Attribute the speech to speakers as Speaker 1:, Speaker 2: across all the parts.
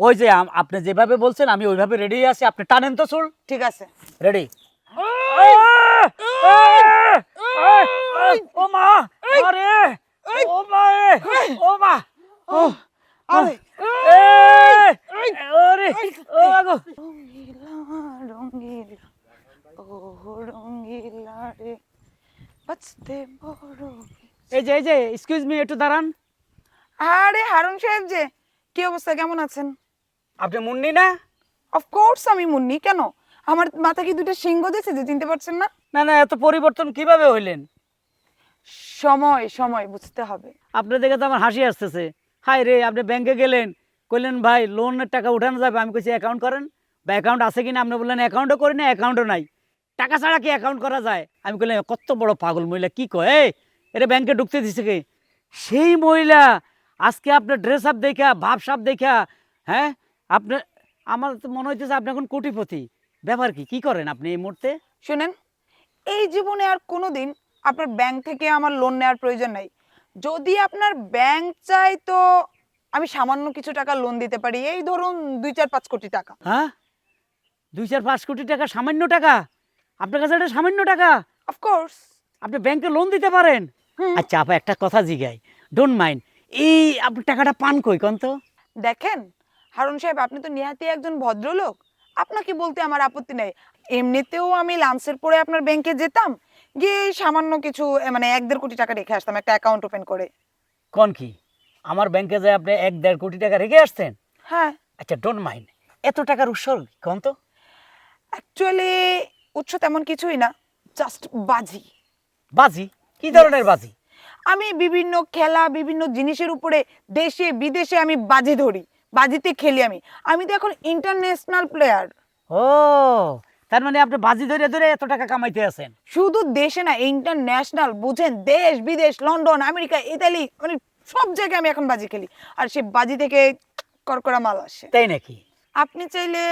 Speaker 1: ওই যে আপনি যেভাবে বলছেন আমি ওইভাবে রেডি আছি, আপনি টানেন তো চুল।
Speaker 2: ঠিক আছে।
Speaker 1: রেডি। ও মা, আরে ও মা, ও মা, ও
Speaker 2: আরে
Speaker 1: ওরে ও আগো।
Speaker 2: রঙ্গিলা রঙ্গিলা ও রঙ্গিলা রে বাজতে বড়।
Speaker 1: এই যে এক্সকিউজ মি, একটু দাঁড়ান।
Speaker 2: আরে হারুন সাহেব যে, কি অবস্থা, কেমন আছেন?
Speaker 1: আপনি মুন্নি না?
Speaker 2: অফকোর্স আমি মুন্নি। কেন, আমার মাথা কি দুটো সিংহ দিয়েছে যে চিনতে পারছেন না?
Speaker 1: না না, এত পরিবর্তন কিভাবে হইলেন?
Speaker 2: সময় সময় বুঝতে হবে।
Speaker 1: আপনার দেখে তো আমার হাসি আসতেছে। হাই রে, আপনি ব্যাংকে গেলেন, কইলেন ভাই লোনের টাকা উঠানো যাবে, আমি কইছি অ্যাকাউন্ট করেন বা অ্যাকাউন্ট আছে কিনা, আপনি বললেন অ্যাকাউন্টও করি না, অ্যাকাউন্টও নাই, টাকা ছাড়া কি অ্যাকাউন্ট করা যায়? আমি কইলাম কত বড় পাগল মহিলা, কি কয় এটা ব্যাংকে ঢুকতে দিছে কে? সেই মহিলা আজকে আপনার ড্রেস আপ দেখা, ভাব সাপ দেখা, হ্যাঁ আপনার, আমার তো মনে হইতেছে আপনি এখন কোটিপতি। ব্যাপার কি, কি করেন আপনি এই মুহূর্তে?
Speaker 2: শুনেন, এই জীবনে আর কোনোদিন আপনার ব্যাংক থেকে আমার লোন নেওয়ার প্রয়োজন নাই। যদি আপনার ব্যাংক চাই তো আমি সামান্য কিছু টাকা লোন দিতে পারি, এই ধরুন 2-4-5 কোটি টাকা।
Speaker 1: হ্যাঁ, 2-4-5 কোটি টাকা সামান্য টাকা? আপনার কাছে এটা সামান্য টাকা?
Speaker 2: অফকোর্স।
Speaker 1: আপনি ব্যাংকে লোন দিতে পারেন? আচ্ছা আপা, একটা কথা জিগাই, ডোন্ট মাইন্ড, এই আপনি টাকাটা পান কই কোন তো?
Speaker 2: দেখেন হারুন সাহেব, আপনি তো নিহাতি একজন ভদ্রলোক, আপনাকে বলতে আমার আপত্তি নেই। এমনিতেও আমি লাঞ্চের পরে আপনার ব্যাংকে যেতাম, গিয়ে এই সামান্য কিছু মানে 1-1.5 কোটি টাকা রেখে আসতাম একটা অ্যাকাউন্ট ওপেন করে।
Speaker 1: কোন কি আমার ব্যাংকে যায় আপনি 1-1.5 কোটি টাকা রেখে আসছেন?
Speaker 2: হ্যাঁ।
Speaker 1: আচ্ছা ডোন্ট মাইন্ড, এত টাকার উৎস কোন তো?
Speaker 2: অ্যাকচুয়ালি উৎস তেমন কিছুই না, জাস্ট বাজি।
Speaker 1: বাজি? কি ধরনের বাজি?
Speaker 2: আমি বিভিন্ন খেলা, বিভিন্ন জিনিসের উপরে দেশে বিদেশে আমি বাজি ধরি, বাজিতে খেলি। আমি আমি তো এখন ইন্টারন্যাশনাল প্লেয়ার।
Speaker 1: ও, তার মানে আপনি বাজি ধরে ধরে এত টাকা কামাইতে আছেন?
Speaker 2: শুধু দেশে না, ইন্টারন্যাশনাল, বুঝেন, দেশ বিদেশ, লন্ডন, আমেরিকা, ইতালি, মানে সব জায়গায় আমি এখন বাজি খেলি। আর সেই বাজি থেকে করকরা মাল আসে।
Speaker 1: তাই নাকি?
Speaker 2: আপনি চাইলে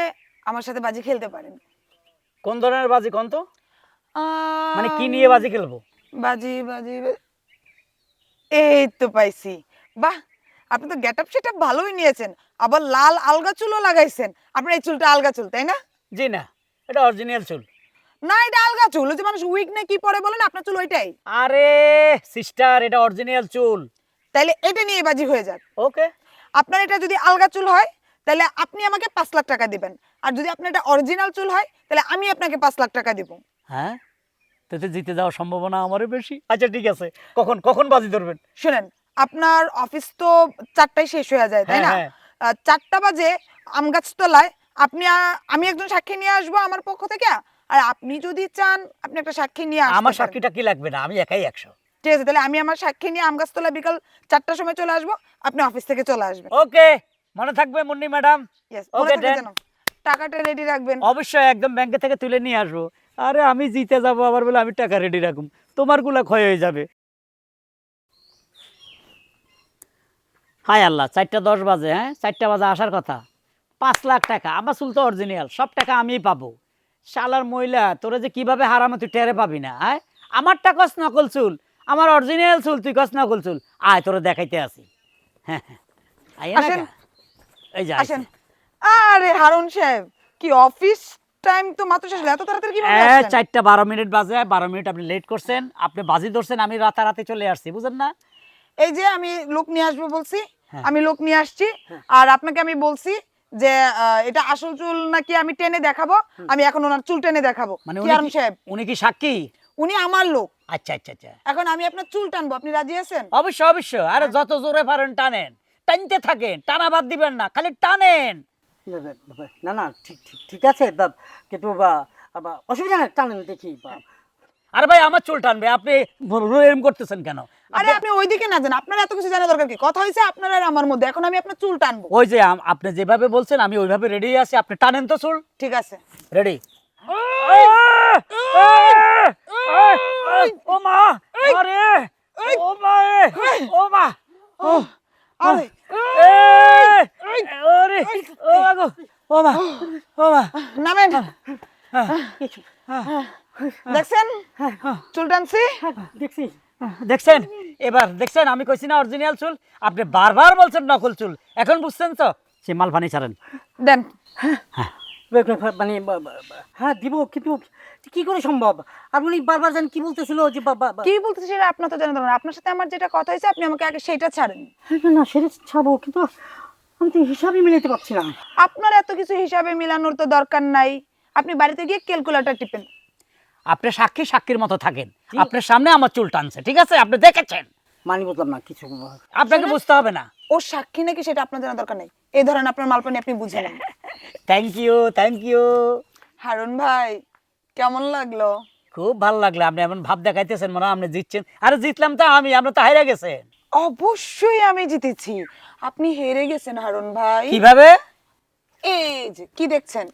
Speaker 2: আমার সাথে বাজি খেলতে পারেন।
Speaker 1: কোন ধরনের বাজি কোন তো? মানে কি
Speaker 2: আম,
Speaker 1: নিয়ে বাজি খেলবো?
Speaker 2: বাজি বাজি এই তো পাইছি। বাহ, আপনি তো গেট আপ সেটআপ ভালোই নিয়েছেন, আবার লাল আলগা চুলও লাগাইছেন। আপনার এই চুলটা আলগা চুল, তাই না?
Speaker 1: জি না, এটা অরিজিনাল চুল।
Speaker 2: না, এটা আলগা চুল। ওই যে মানুষ উইক না কি পরে বলেন, আপনার চুল ওইটাই।
Speaker 1: আরে সিস্টার, এটা অরিজিনাল চুল।
Speaker 2: তাইলে এটা নিয়ে বাজি হয়ে যাক।
Speaker 1: ওকে।
Speaker 2: আপনার এটা যদি আলগা চুল হয় তাহলে আপনি আমাকে 5 লাখ টাকা দিবেন, আর যদি আপনার এটা অরিজিনাল চুল হয় তাহলে আমি আপনাকে 5 লাখ টাকা দিব।
Speaker 1: হ্যাঁ, তাতে জিতে যাওয়ার সম্ভাবনা আমারও বেশি। আচ্ছা ঠিক আছে, কখন কখন বাজি ধরবেন?
Speaker 2: শুনেন, আপনার অফিস তো 4টায় শেষ হয়ে যায়, তাই না?
Speaker 1: হ্যাঁ,
Speaker 2: 4টা বাজে আমগাছতলায় আপনি আমি একজন সাক্ষী নিয়ে আসবো আমার পক্ষ থেকে। আর আপনি যদি চান আপনি একটা সাক্ষী নিয়ে আসতে
Speaker 1: আমার
Speaker 2: পারেন।
Speaker 1: সাক্ষীটা কি লাগবে না, আমি একাই 100।
Speaker 2: ঠিক আছে, তাহলে আমি আমার সাক্ষী নিয়ে আমগাছতলা বিকাল 4টার সময় চলে আসবো, আপনি অফিস থেকে চলে আসবেন।
Speaker 1: ওকে, মনে থাকবে মুন্নি ম্যাডাম।
Speaker 2: ইয়েস,
Speaker 1: ওকে
Speaker 2: মনে থাকে
Speaker 1: দেন।
Speaker 2: যেন। টাকাটা রেডি রাখবেন।
Speaker 1: অবশ্যই, একদম ব্যাংকে থেকে তুলে নিয়ে আসবো। আরে আমি জিতে যাবো আবার বলে আমি টাকা রেডি রাখুম, তোমার গুলা ক্ষয় হয়ে যাবে। হায় আল্লাহ, 4:10 বাজে। হ্যাঁ, 4টা বাজে আসার কথা। 5 লাখ টাকা, আমার চুল তো অরিজিনাল, সব টাকা আমিই পাবো। শালার মহিলা, তোরা যে কিভাবে হারামে তুই টেরে পাবি না? হ্যাঁ, আমারটা কস নকল চুল, আমার অরিজিনাল চুল তুই কস নকল চুল। আয় তোরা দেখাইতে আসি। হ্যাঁ হ্যাঁ, আয় না
Speaker 2: আসেন।
Speaker 1: কা? এই যে
Speaker 2: আসেন।
Speaker 1: আসেন।
Speaker 2: আরে হারুন সাহেব, কি অফিস টাইম তো মাত্র শেষ হলো, এত তাড়াতাড়ি কিভাবে
Speaker 1: হ্যাঁ,
Speaker 2: আসলেন?
Speaker 1: 4:12 বাজে, 12 মিনিট আপনি লেট করছেন, আপনি বাজি ধরছেন, আমি রাতারাতি চলে আসছি, বুঝেন না?
Speaker 2: এই যে আমি লোক নিয়ে আসবো বলছি,
Speaker 1: হ্যাঁ।
Speaker 2: আমি লোক নিয়ে আসছি। আর আপনাকে আমি বলছি যে এটা আসল চুল নাকি আমি টেনে দেখাবো, আমি এখন ওনার চুল টেনে দেখাবো।
Speaker 1: মানে
Speaker 2: কি হারুন সাহেব,
Speaker 1: উনি কি সাক্ষী?
Speaker 2: উনি আমার লোক।
Speaker 1: আচ্ছা আচ্ছা আচ্ছা,
Speaker 2: এখন আমি আপনার চুল টানবো, আপনি রাজি আছেন?
Speaker 1: অবশ্যই অবশ্যই। আরে যত জোরে পারেন টানেন, টানতে থাকেন, টানা বাদ দিবেন না, খালি টানেন।
Speaker 3: না না, ঠিক ঠিক ঠিক আছে কিন্তু অসুবিধা নেই, টানেন দেখি।
Speaker 1: আরে ভাই আমার চুল টানবে, আপনি এরকম করতেছেন কেন?
Speaker 2: আরে আপনি ওইদিকে না যান, আপনার এত কিছু জানা দরকার কি? কথা হয়েছে আপনার আর আমার মধ্যে, এখন আমি আপনার চুল টানবো।
Speaker 1: ওই যে আপনি যেভাবে বলছেন আমি ওইভাবে রেডি আছি, আপনি টানেন তো চুল।
Speaker 2: ঠিক আছে।
Speaker 1: রেডি। ও মা, আরে ও মা, ও মা, ও
Speaker 2: আরে
Speaker 1: ওরে ও আগো, ও মা, ও মা।
Speaker 2: নামেন। দেখছেন চুল টানছি?
Speaker 3: দেখছি।
Speaker 1: দেখছেন? এবার দেখছেন, আমি কইছি না অরিজিনাল চুল, আপনি বারবার বলছেন নকল চুল, এখন বুঝছেন তো? সে মাল পানি ছাড়েন।
Speaker 2: দেন।
Speaker 3: মানে হ্যাঁ দিব, কিন্তু কি করে সম্ভব? আপনি বারবার জান কি বলতেছিল যে
Speaker 2: কি বলতেছি সেটা আপনার তো জানা দরকার। আপনার সাথে আমার যেটা কথা হয়েছে আপনি আমাকে আগে সেইটা ছাড়েন।
Speaker 3: না সেটা ছাড়বো, কিন্তু আমি তো হিসাবই মিলাইতে পারছি না।
Speaker 2: আপনার এত কিছু হিসাবে মিলানোর তো দরকার নাই, আপনি বাড়িতে গিয়ে ক্যালকুলেটর টিপেন।
Speaker 1: আপনি সাক্ষীর মতো থাকেন, আপনার সামনে আমার চুল টানছে, ঠিক আছে? আপনি দেখেছেন,
Speaker 3: মানি বুঝলাম না কিছু।
Speaker 1: আপনাকে বুঝতে হবে না।
Speaker 2: ও সাক্ষী নাকি সেটা আপনার জানা দরকার নেই। এই ধরেন আপনার মালপানি আপনি বুঝে নেন।
Speaker 1: Thank you.
Speaker 2: হারুন ভাই কেমন লাগলো?
Speaker 1: খুব ভালো লাগলো, আপনি এমন ভাব দেখাইতেছেন মনে হয় আপনি জিতছেন। আরে জিতলাম তো আমি, আপনি তো হাইরা গেছেন।
Speaker 2: অবশ্যই আমি জিতেছি, আপনি হেরে গেছেন হারুন ভাই।
Speaker 1: কিভাবে?
Speaker 2: এই যে কি দেখছেন,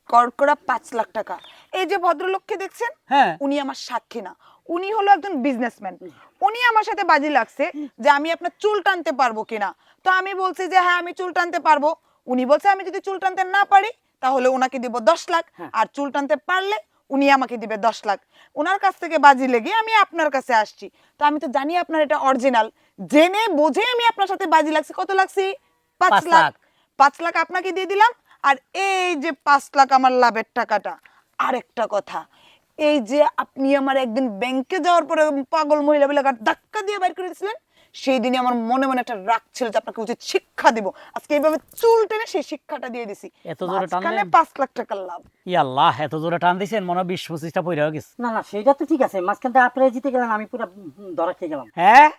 Speaker 2: কড়কড়া 5 লাখ টাকা। এই যে ভদ্রলোককে দেখছেন,
Speaker 1: হ্যাঁ।
Speaker 2: উনি আমার সাক্ষী না, উনি হলো একজন বিজনেসম্যান। উনি আমার সাথে বাজি লাগছে যে আমি আপনার চুল টানতে পারবো কিনা। তো আমি বলছি যে হ্যাঁ আমি চুল টানতে পারবো। উনি বলছে আমি যদি চুল টানতে না পারি তাহলে ওনাকে দিব 10 লাখ, আর চুল টানতে পারলে উনি আমাকে দিবে 10 লাখ। ওনার কাছ থেকে বাজি লেগে আমি আপনার কাছে আসছি। তো আমি তো জানি আপনার এটা অরিজিনাল, জেনে বুঝে আমি আপনার সাথে বাজি লাগছি। কত লাগছি? 5
Speaker 1: 5
Speaker 2: লাখ।
Speaker 1: লাখ।
Speaker 2: 5 লাখ আপনাকে দিয়ে দিলাম, আর এই যে 5 লাখ আমার লাভের টাকাটা। আরেকটা কথা, এই যে আপনি আমার একদিন ব্যাংকে যাওয়ার পরে পাগল মহিলা বলে ধাক্কা দিয়ে বাইর করে দিয়েছিলেন, সেই দিনই আমার মনে মনে একটা রাগ ছিল যে আপনাকে উচিত শিক্ষা দিব। আজকে এইভাবে চুল টেনে সেই শিক্ষাটা দিয়ে দিছি।
Speaker 1: এত জোরে টানলেন?
Speaker 2: 5 লাখ টাকার লাভ।
Speaker 1: আল্লাহ, এত জোরে টান দিয়েছেন মনে হয় 20-25টা পয়রা গেছে।
Speaker 3: না সেটা তো ঠিক আছে, মাঝখান থেকে আপনারা জিতে গেলেন, আমি পুরো ধরা খেয়ে গেলাম।
Speaker 1: হ্যাঁ,